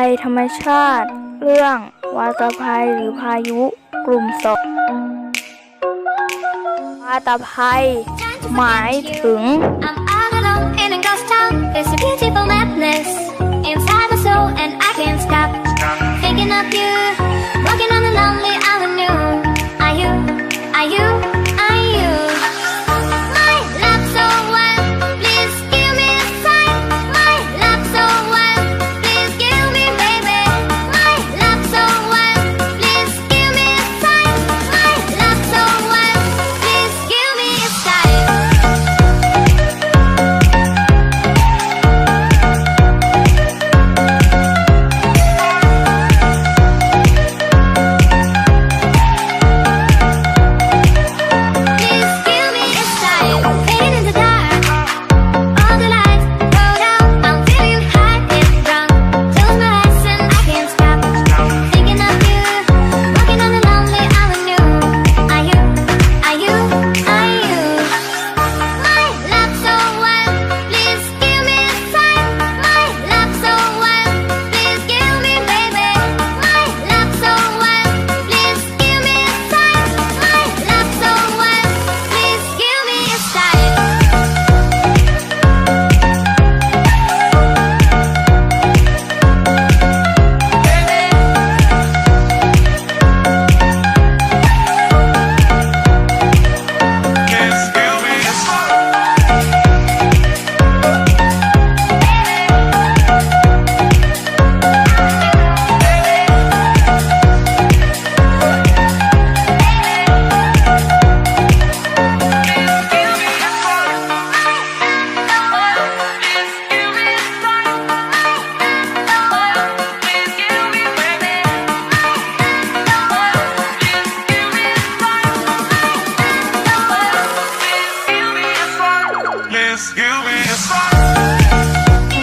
ภัยธรรมชาติเรื่องวาตภัยหรือพายุกลุ่มสองวาตภัยหมายถึง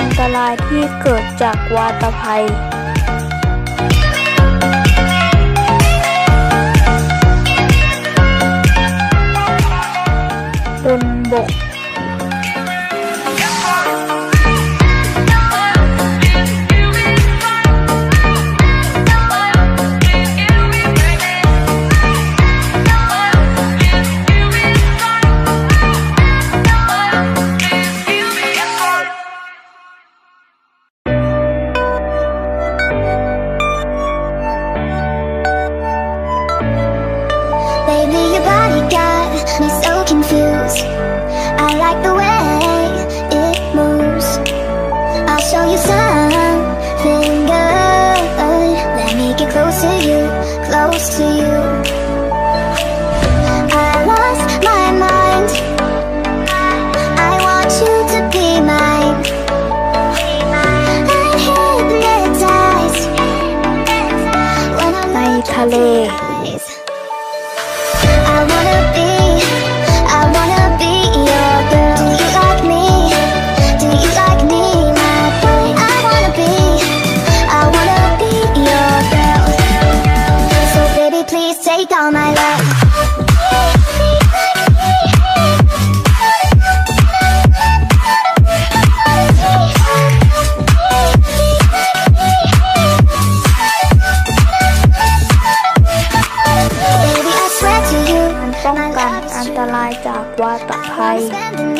อันตรายที่เกิดจากวาตภัยบนบกLately your body got me so confused. I like the way it moves. I'll show you something good. Let me get close to you, close to you. I lost my mind. I want you to be mine. I'm hypnotized when I'm ในทะเลTake all my love. Baby, I swear to you, ป้องกันอันตรายจากวาตภัย spending